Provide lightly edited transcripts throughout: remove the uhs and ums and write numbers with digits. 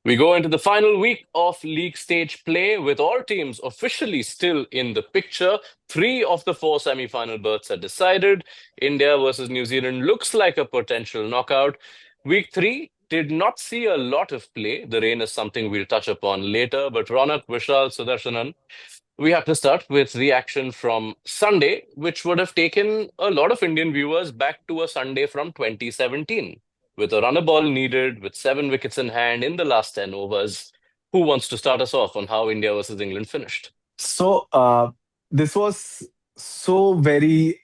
We go into the final week of league stage play with all teams officially still in the picture. Three of the four semi-final berths are decided. India versus New Zealand looks like a potential knockout. Week three did not see a lot of play. The rain is something we'll touch upon later. But Ronak, Vishal, Sudarshanan, we have to start with the action from Sunday, which would have taken a lot of Indian viewers back to a Sunday from 2017. With a runner ball needed, with 7 wickets in hand in the last 10 overs, who wants to start us off on how India versus England finished? So this was so very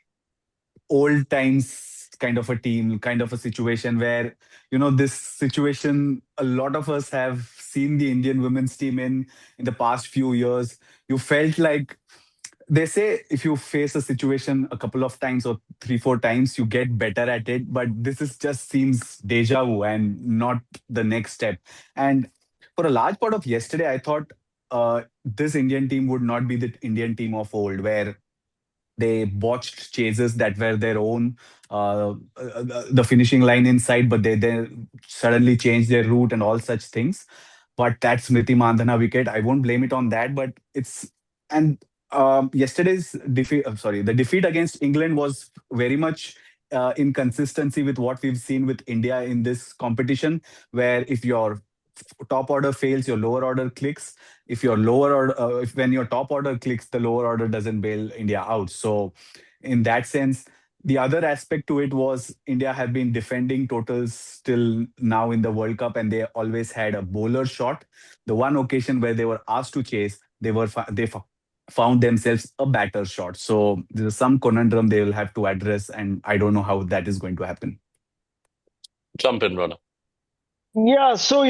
old times kind of a team, kind of a situation where, this situation, a lot of us have seen the Indian women's team in the past few years. You felt like they say if you face a situation a couple of times or three, four times, you get better at it. But this is just seems deja vu and not the next step. And for a large part of yesterday, I thought this Indian team would not be the Indian team of old, where they botched chases that were their own, the finishing line inside, but they suddenly changed their route and all such things. But that's Smriti Mandhana wicket. I won't blame it on that, but it's and yesterday's defeat. Sorry, the defeat against England was very much in consistency with what we've seen with India in this competition, where if your top order fails, your lower order clicks. If your lower order, if when your top order clicks, the lower order doesn't bail India out. So, in that sense, the other aspect to it was India have been defending totals till now in the World Cup, and they always had a bowler shot. The one occasion where they were asked to chase, found themselves a batter shot. So there's some conundrum they will have to address, and I don't know how that is going to happen. Jump in, Ronak. Yeah, so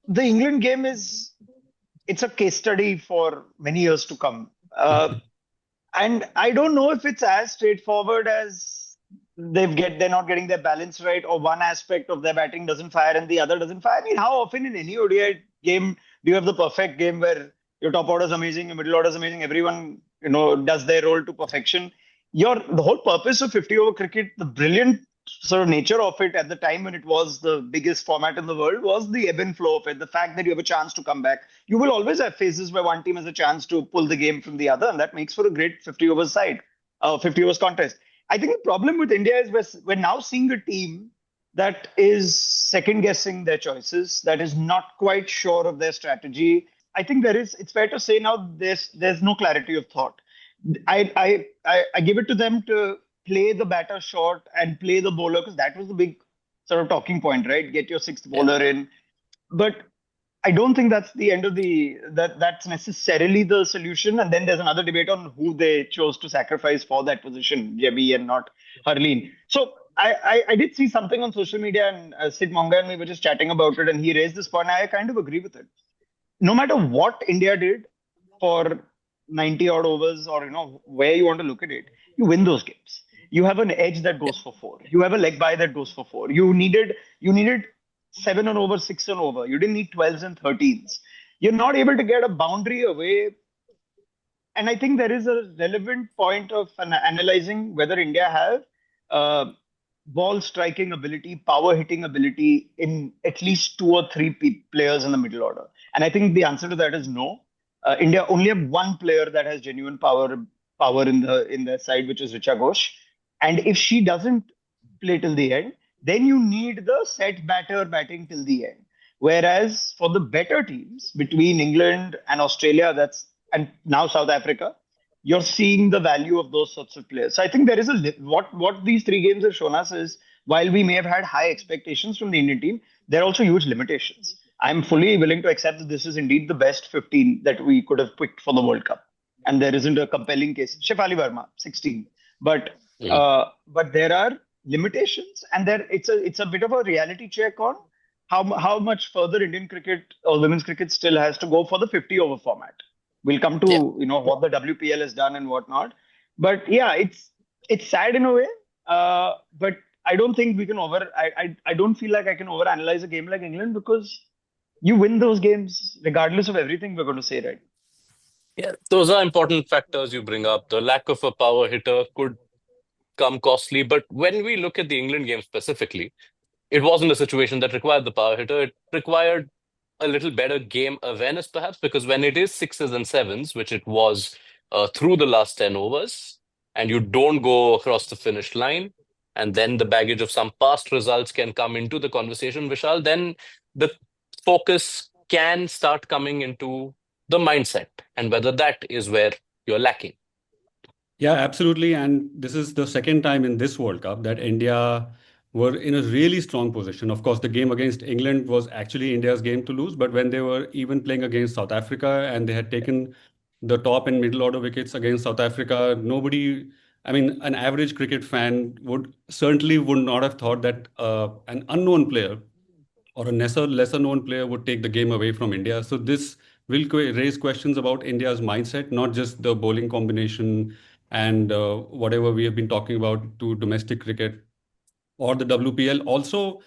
the England game it's a case study for many years to come. And I don't know if it's as straightforward as they're not getting their balance right, or one aspect of their batting doesn't fire and the other doesn't fire. I mean, how often in any ODI game do you have the perfect game where your top order is amazing, your middle order is amazing, everyone does their role to perfection? The whole purpose of 50 over cricket, the brilliant sort of nature of it at the time when it was the biggest format in the world, was the ebb and flow of it. The fact that you have a chance to come back. You will always have phases where one team has a chance to pull the game from the other, and that makes for a great 50 overs 50 overs contest. I think the problem with India is we're now seeing a team that is second guessing their choices, that is not quite sure of their strategy. I think it's fair to say now there's no clarity of thought. I give it to them to play the batter short and play the bowler, because that was the big sort of talking point, right? Get your sixth bowler in. But I don't think that's the end of that's necessarily the solution. And then there's another debate on who they chose to sacrifice for that position, Jebby and not Harleen. So I did see something on social media, and Sid Monga and me were just chatting about it, and he raised this point. I kind of agree with it. No matter what India did for 90 odd overs, or where you want to look at it, you win those games. You have an edge that goes for four. You have a leg by that goes for four. You needed 7 on over, 6 on over. You didn't need 12s and 13s. You're not able to get a boundary away. And I think there is a relevant point of analyzing whether India have ball striking ability, power hitting ability in at least two or three players in the middle order. And I think the answer to that is no. India only have one player that has genuine power in their side, which is Richa Ghosh. And if she doesn't play till the end, then you need the set batter batting till the end. Whereas for the better teams between England and Australia, and now South Africa, you're seeing the value of those sorts of players. So I think there is what these three games have shown us is, while we may have had high expectations from the Indian team, there are also huge limitations. I'm fully willing to accept that this is indeed the best 15 that we could have picked for the World Cup, and there isn't a compelling case. Shefali Verma, 16, but but there are limitations, and it's a bit of a reality check on how much further Indian cricket or women's cricket still has to go for the 50 over format. We'll come to Yeah. what the WPL has done and whatnot, but yeah, it's sad in a way. But I don't think we can I don't feel like I can overanalyze a game like England, because you win those games regardless of everything we're going to say, right? Yeah, those are important factors you bring up. The lack of a power hitter could come costly. But when we look at the England game specifically, it wasn't a situation that required the power hitter. It required a little better game awareness, perhaps, because when it is sixes and sevens, which it was through the last 10 overs, and you don't go across the finish line, and then the baggage of some past results can come into the conversation, Vishal, then the focus can start coming into the mindset and whether that is where you're lacking. Yeah, absolutely. And this is the second time in this World Cup that India were in a really strong position. Of course, the game against England was actually India's game to lose, but when they were even playing against South Africa and they had taken the top and middle order wickets against South Africa, nobody, I mean, an average cricket fan would not have thought that an unknown player or a lesser known player would take the game away from India. So this will raise questions about India's mindset, not just the bowling combination and whatever we have been talking about to domestic cricket or the WPL. Also,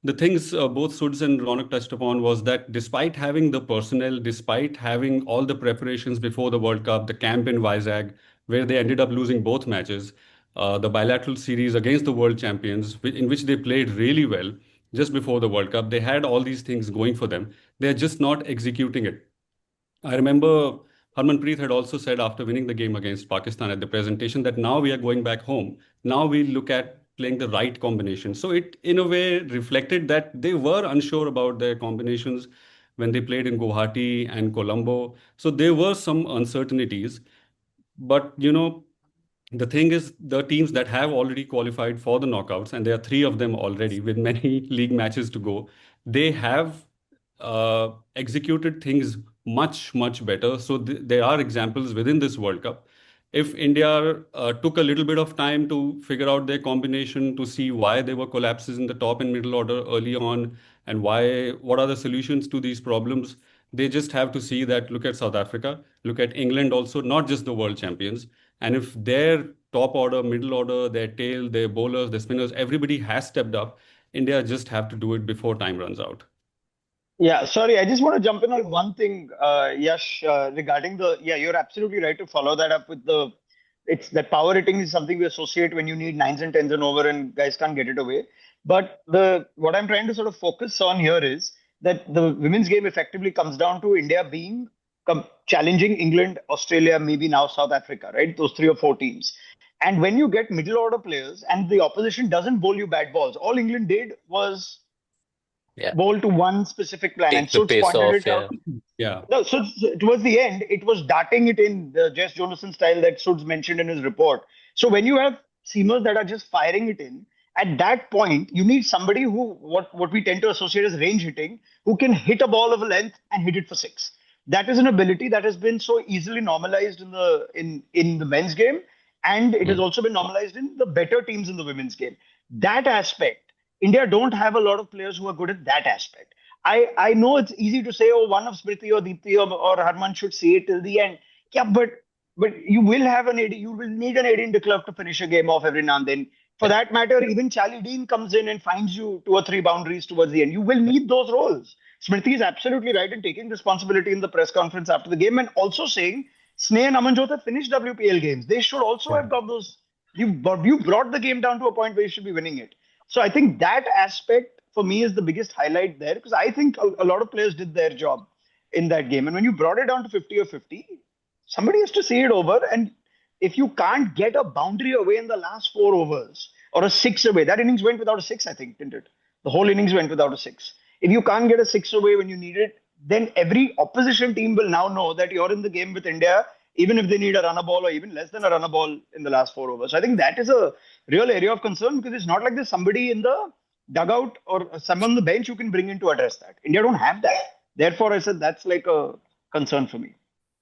the things both Suds and Ronak touched upon was that despite having the personnel, despite having all the preparations before the World Cup, the camp in Vizag, where they ended up losing both matches, the bilateral series against the world champions, in which they played really well just before the World Cup, they had all these things going for them. They're just not executing it. I remember Harmanpreet had also said after winning the game against Pakistan at the presentation that now we are going back home. Now we look at playing the right combination. So it, in a way, reflected that they were unsure about their combinations when they played in Guwahati and Colombo. So there were some uncertainties. But, the thing is, the teams that have already qualified for the knockouts, and there are three of them already with many league matches to go, they have executed things much, much better. So there are examples within this World Cup. If India took a little bit of time to figure out their combination to see why there were collapses in the top and middle order early on and what are the solutions to these problems, they just have to see that look at South Africa, look at England also, not just the world champions. And if their top order, middle order, their tail, their bowlers, their spinners, everybody has stepped up, India just have to do it before time runs out. Yeah, sorry, I just want to jump in on one thing, Yash, regarding yeah, you're absolutely right to follow that up with it's that power hitting is something we associate when you need nines and tens and over and guys can't get it away. But what I'm trying to sort of focus on here is that the women's game effectively comes down to India being challenging England, Australia, maybe now South Africa, right? Those three or four teams. And when you get middle order players and the opposition doesn't bowl you bad balls, all England did was Yeah. bowl to one specific plan, and Take the Suits pace pointed off, it out. yeah. Yeah. No, so towards the end, it was darting it in the Jess Jonathan style that Suds mentioned in his report. So when you have seamers that are just firing it in, at that point, you need somebody who what we tend to associate as range hitting, who can hit a ball of a length and hit it for six. That is an ability that has been so easily normalized in the men's game, and it has Mm. also been normalized in the better teams in the women's game. That aspect, India don't have a lot of players who are good at that aspect. I know it's easy to say, oh, one of Smriti or Deepti or Harman should see it till the end. Yeah, but you will have an AD, you will need an 18 de Klerk to finish a game off every now and then. For Yeah. that matter, even Charlie Dean comes in and finds you two or three boundaries towards the end. You will need those roles. Smriti is absolutely right in taking responsibility in the press conference after the game and also saying Sneh and Amanjot have finished WPL games. They should also Yeah. have got those. You brought the game down to a point where you should be winning it. So I think that aspect for me is the biggest highlight there because I think a lot of players did their job in that game. And when you brought it down to 50 or 50, somebody has to see it over. And if you can't get a boundary away in the last four overs or a six away, that innings went without a six, I think, didn't it? The whole innings went without a six. If you can't get a six away when you need it, then every opposition team will now know that you're in the game with India, even if they need a runner ball or even less than a runner ball in the last four overs. So I think that is a real area of concern because it's not like there's somebody in the dugout or someone on the bench you can bring in to address that. India don't have that. Therefore, I said that's like a concern for me.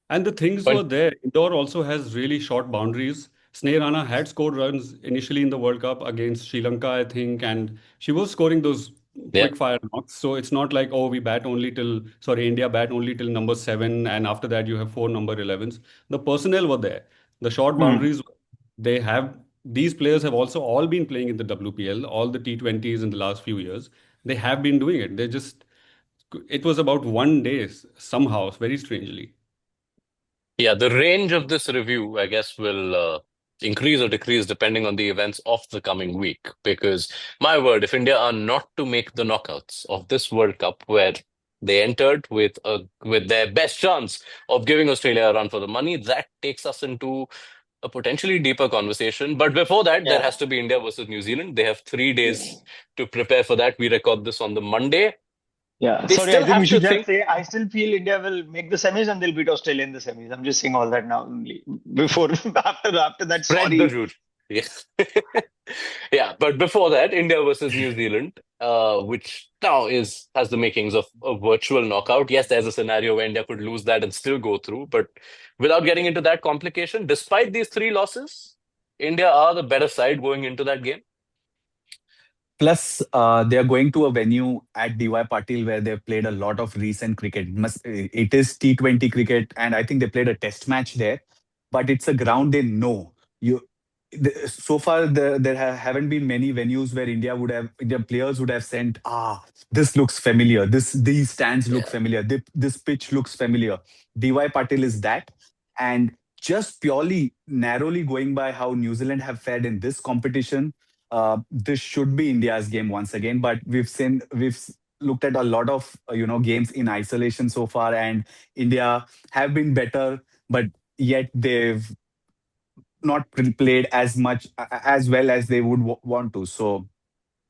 And the things But were there. Indore also has really short boundaries. Sneh Rana had scored runs initially in the World Cup against Sri Lanka, I think, and she was scoring those yeah. quick fire knocks. So it's not like, oh, India bat only till number seven, and after that you have four number 11s. The personnel were there. The short Hmm. boundaries, they have, these players have also all been playing in the WPL, all the T20s in the last few years. They have been doing it. It was about one day somehow, very strangely. Yeah, the range of this review, I guess, will increase or decrease depending on the events of the coming week. Because, my word, if India are not to make the knockouts of this World Cup, where They entered with their best chance of giving Australia a run for the money. That takes us into a potentially deeper conversation. But before that, there Yeah. has to be India versus New Zealand. They have 3 days Yeah. to prepare for that. We record this on the Monday. Yeah. They Sorry, I still think we have to should just think. say I still feel India will make the semis and they'll beat Australia in the semis. I'm just saying all that now only. Before after that, Spread the sorry. route. Yes. Yeah, but before that, India versus New Zealand, which now has the makings of a virtual knockout. Yes, there's a scenario where India could lose that and still go through, but without getting into that complication, despite these 3 losses, India are the better side going into that game. Plus, they are going to a venue at DY Patil where they've played a lot of recent cricket. It is T20 cricket, and I think they played a test match there. But it's a ground they know. So far, haven't been many venues where India players would have sent. This looks familiar. These stands look Yeah. familiar. This pitch looks familiar. DY Patil is that, and just purely narrowly going by how New Zealand have fared in this competition, this should be India's game once again. But looked at a lot of games in isolation so far, and India have been better, but yet they've not played as much as well as they would want to. So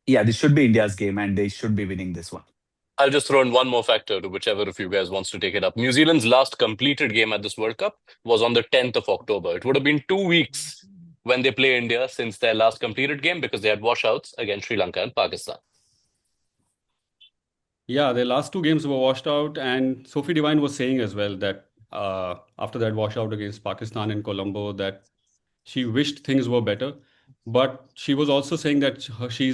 yeah, this should be India's game, and they should be winning this one. I'll just throw in one more factor to whichever of you guys wants to take it up. New Zealand's last completed game at this World Cup was on the 10th of October. It would have been 2 weeks when they play India since their last completed game because they had washouts against Sri Lanka and Pakistan. Yeah, their last 2 games were washed out, and Sophie Devine was saying as well that after that washout against Pakistan in Colombo, that she wished things were better. But she was also saying that she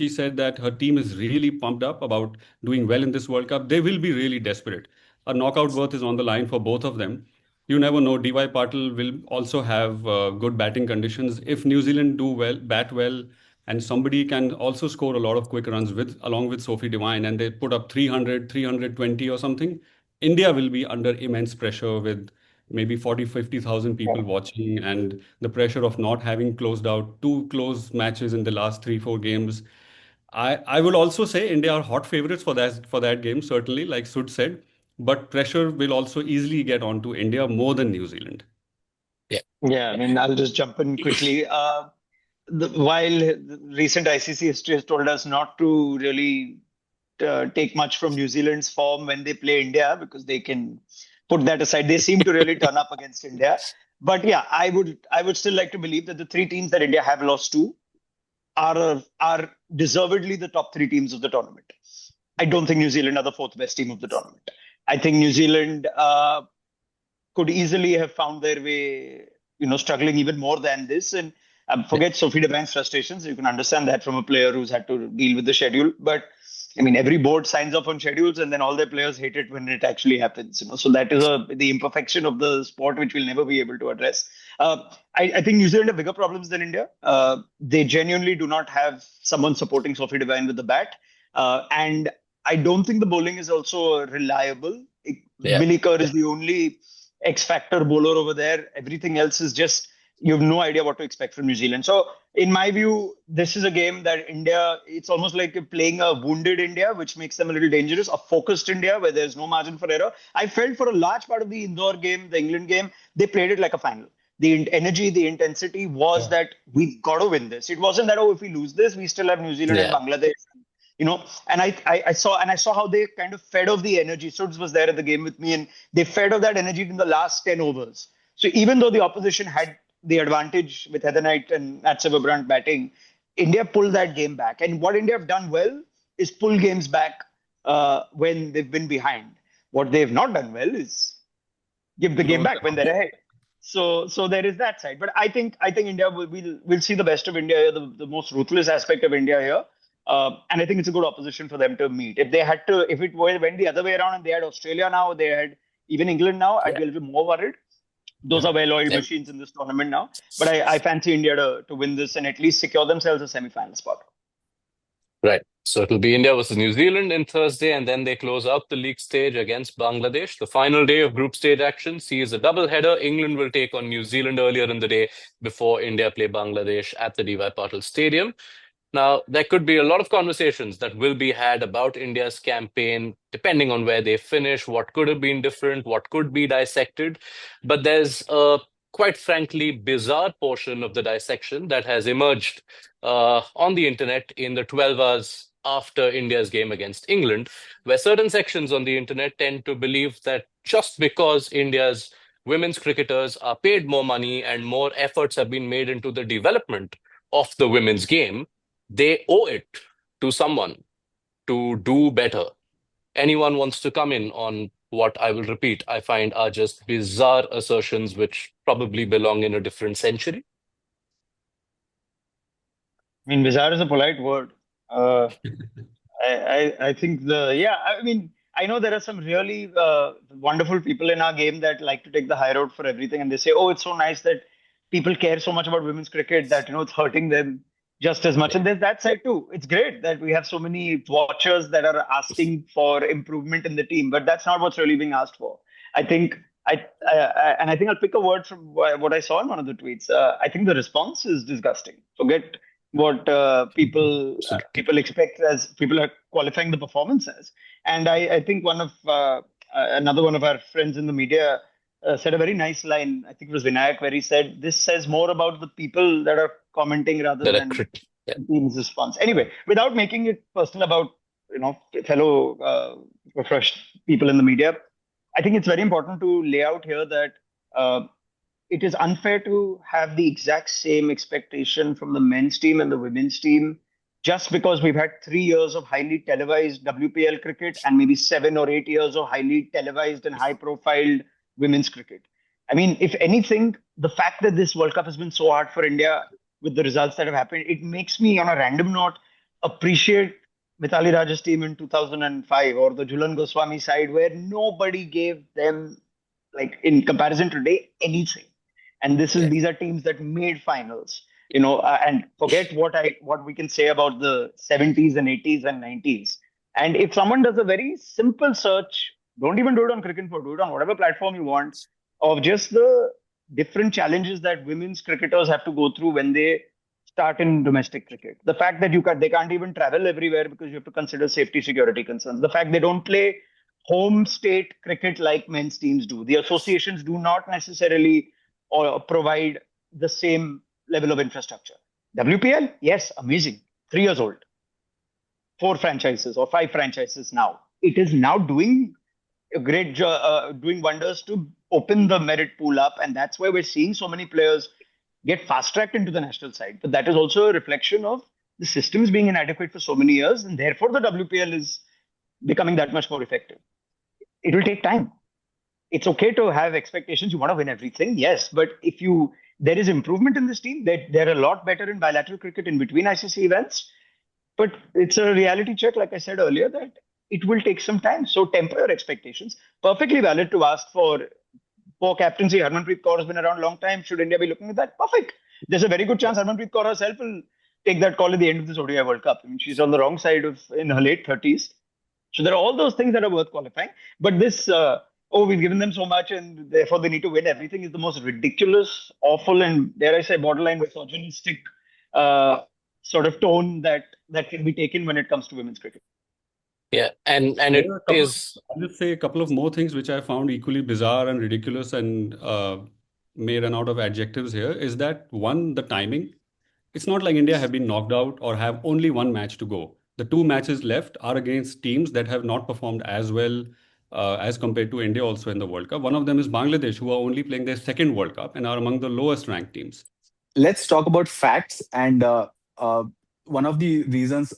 said that her team is really pumped up about doing well in this World Cup. They will be really desperate. A knockout berth is on the line for both of them. You never know. DY Patil will also have good batting conditions. If New Zealand do well, bat well, and somebody can also score a lot of quick runs along with Sophie Devine, and they put up 300, 320 or something, India will be under immense pressure with maybe 40, 50,000 people watching, and the pressure of not having closed out 2 close matches in the last 3, 4 games. I would also say India are hot favorites for that game, certainly, like Sud said, but pressure will also easily get onto India more than New Zealand. Yeah. Yeah, I mean, I'll just jump in quickly. While the recent ICC history has told us not to really take much from New Zealand's form when they play India because they can put that aside. They seem to really turn up against India. But yeah, I would still like to believe that the 3 teams that India have lost to are deservedly the top 3 teams of the tournament. I don't think New Zealand are the fourth best team of the tournament. I think New Zealand could easily have found their way, struggling even more than this. And forget Sophie Devine's frustrations. You can understand that from a player who's had to deal with the schedule. But I mean, every board signs off on schedules, and then all their players hate it when it actually happens. So that is the imperfection of the sport, which we'll never be able to address. I think New Zealand have bigger problems than India. They genuinely do not have someone supporting Sophie Devine with the bat, and I don't think the bowling is also reliable. Yeah. Billy Kerr is the only X factor bowler over there. Everything else is just you have no idea what to expect from New Zealand. So, in my view, this is a game that India, it's almost like you're playing a wounded India, which makes them a little dangerous, a focused India where there's no margin for error. I felt for a large part of the Indore game, the England game, they played it like a final. The energy, the intensity was that we've got to win this. It wasn't that, oh, if we lose this, we still have New Zealand and Yeah. Bangladesh. And I saw how they kind of fed off the energy. Suds was there at the game with me, and they fed off that energy in the last 10 overs. So even though the opposition had the advantage with Heather Knight and Matt Silverbrand batting, India pulled that game back. And what India have done well is pull games back when they've been behind. What they've not done well is give the game back when they're ahead. So there is that side. But I think India will see the best of India here, the most ruthless aspect of India here. And I think it's a good opposition for them to meet. If it went the other way around and they had Australia now, they had even England now, I'd be a little bit more worried. Those are well-oiled machines in this tournament now. But I fancy India to win this and at least secure themselves a semi-final spot. Right. So it'll be India versus New Zealand in Thursday, and then they close out the league stage against Bangladesh. The final day of group stage action sees a double-header. England will take on New Zealand earlier in the day before India play Bangladesh at the DY Patil Stadium. Now, there could be a lot of conversations that will be had about India's campaign, depending on where they finish, what could have been different, what could be dissected. But there's a quite frankly bizarre portion of the dissection that has emerged on the internet in the 12 hours after India's game against England, where certain sections on the internet tend to believe that just because India's women's cricketers are paid more money and more efforts have been made into the development of the women's game, they owe it to someone to do better. Anyone wants to come in on what I will repeat, I find are just bizarre assertions which probably belong in a different century? I mean, bizarre is a polite word. Uh, I think I mean, I know there are some really wonderful people in our game that like to take the high road for everything, and they say, "Oh, it's so nice that people care so much about women's cricket that it's hurting them just as much." And there's that side too. It's great that we have so many watchers that are asking for improvement in the team, but that's not what's really being asked for. I think and I think I'll pick a word from what I saw in one of the tweets. I think the response is disgusting. Forget what Absolutely. people expect as people are qualifying the performance as. And I think another one of our friends in the media said a very nice line. I think it was Vinayak, where he said, "This says more about the people that are commenting rather That are than yeah, the team's response." Anyway, without making it personal about fellow fresh people in the media, I think it's very important to lay out here that. It is unfair to have the exact same expectation from the men's team and the women's team just because we've had 3 years of highly televised WPL cricket and maybe 7 or 8 years of highly televised and high profiled women's cricket. I mean, if anything, the fact that this World Cup has been so hard for India with the results that have happened, it makes me, on a random note, appreciate Mithali Raj's team in 2005 or the Julan Goswami side, where nobody gave them, like in comparison today, anything. And yeah. these are teams that made finals, and forget what we can say about the 70s and 80s and 90s. And if someone does a very simple search, don't even do it on Cricinfo, do it on whatever platform you want, of just the different challenges that women's cricketers have to go through when they start in domestic cricket. The fact that they can't even travel everywhere because you have to consider safety security concerns. The fact they don't play home state cricket like men's teams do. The associations do not necessarily or provide the same level of infrastructure. WPL, yes, amazing. 3 years old, 4 franchises or 5 franchises now. It is now doing a great job, doing wonders to open the merit pool up, and that's why we're seeing so many players get fast tracked into the national side. But that is also a reflection of the systems being inadequate for so many years, and therefore the WPL is becoming that much more effective. It will take time. It's okay to have expectations. You want to win everything, yes. But if there is improvement in this team, they're a lot better in bilateral cricket in between ICC events. But it's a reality check, like I said earlier, that it will take some time. So temper your expectations. Perfectly valid to ask for captaincy. Harmanpreet Kaur has been around a long time. Should India be looking at that? Perfect. There's a very good chance Harmanpreet Kaur herself will take that call at the end of this ODI World Cup. I mean, she's on the wrong side in her late 30s. So there are all those things that are worth qualifying. But this, we've given them so much and therefore they need to win everything, is the most ridiculous, awful, and dare I say, borderline misogynistic sort of tone that can be taken when it comes to women's cricket. Yeah, and There it are a couple is I'll just say a couple of more things which I found equally bizarre and ridiculous and may run out of adjectives here. Is that one, the timing? It's not like India have been knocked out or have only one match to go. The two matches left are against teams that have not performed as well as compared to India also in the World Cup. One of them is Bangladesh, who are only playing their second World Cup and are among the lowest ranked teams. Let's talk about facts. And one of the reasons,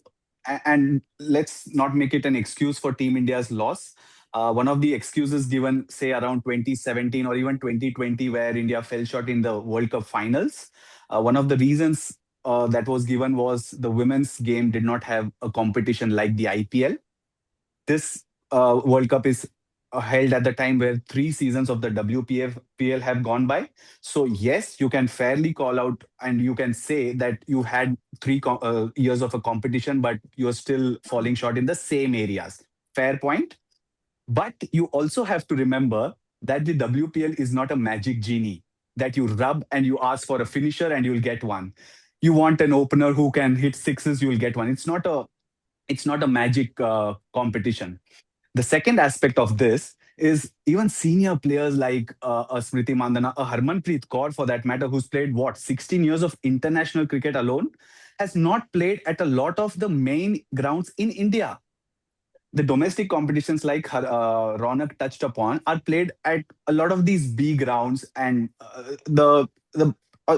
and let's not make it an excuse for Team India's loss. One of the excuses given, say, around 2017 or even 2020, where India fell short in the World Cup finals, one of the reasons that was given was the women's game did not have a competition like the IPL. This World Cup is held at the time where 3 seasons of the WPL have gone by. So yes, you can fairly call out and you can say that you had 3 years of a competition, but you are still falling short in the same areas. Fair point. But you also have to remember that the WPL is not a magic genie that you rub and you ask for a finisher and you'll get one. you want an opener who can hit sixes, you'll get one. It's not a magic competition. The second aspect of this is even senior players like a Smriti Mandana, a Harmanpreet Kaur for that matter, who's played what 16 years of international cricket alone, has not played at a lot of the main grounds in India. The domestic competitions like Ronak touched upon are played at a lot of these B grounds and the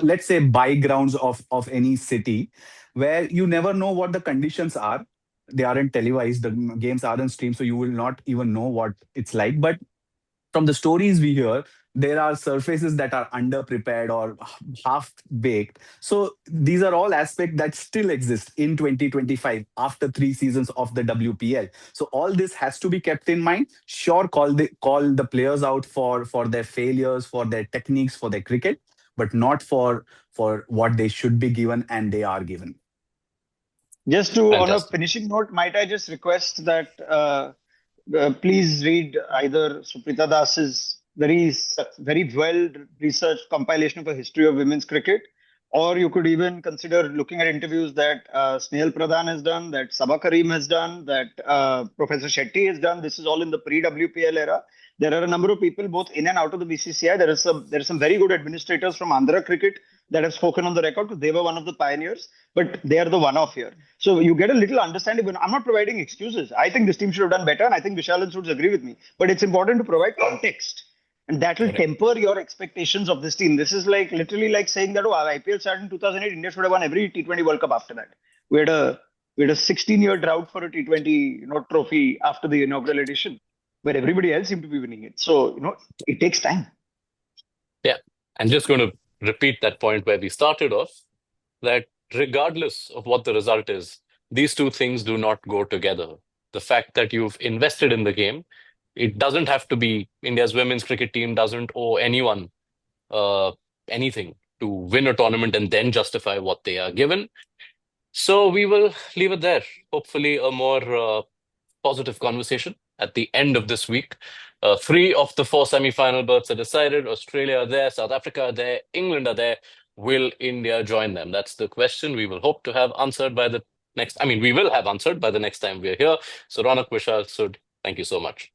let's say by grounds of any city where you never know what the conditions are. They aren't televised, the games aren't streamed, so you will not even know what it's like. But from the stories we hear, there are surfaces that are under prepared or half baked. So these are all aspects that still exist in 2025 after 3 seasons of the WPL. So all this has to be kept in mind. Sure, call the players out for their failures, for their techniques, for their cricket, but not for what they should be given and they are given. Just to, on a Fantastic. finishing note, might I just request that please read either Suprita Das's very well researched compilation of a history of women's cricket, or you could even consider looking at interviews that Snehal Pradhan has done, that Sabha Karim has done, that Professor Shetty has done. This is all in the pre-WPL era. There are a number of people both in and out of the BCCI. There are some very good administrators from Andhra cricket that have spoken on the record because they were one of the pioneers, but they are the one-off here. So you get a little understanding. I'm not providing excuses. I think this team should have done better, and I think Vishal and Suits agree with me. But it's important to provide context, and that will Correct. temper your expectations of this team. This is like literally like saying that our IPL started in 2008. India should have won every T20 World Cup after that. We had a 16-year drought for a T20 trophy after the inaugural edition, where everybody else seemed to be winning it. So it takes time. Yeah. I'm just going to repeat that point where we started off, that regardless of what the result is, these two things do not go together. The fact that you've invested in the game, it doesn't have to be India's women's cricket team doesn't owe anyone uh, anything to win a tournament and then justify what they are given. So we will leave it there. Hopefully, a more positive conversation at the end of this week. Three of the four semi-final berths are decided. Australia are there, South Africa are there, England are there. Will India join them? That's the question we will hope to have answered by the next. I mean, we will have answered by the next time we are here. So, Ronak, Vishal, Sud, thank you so much.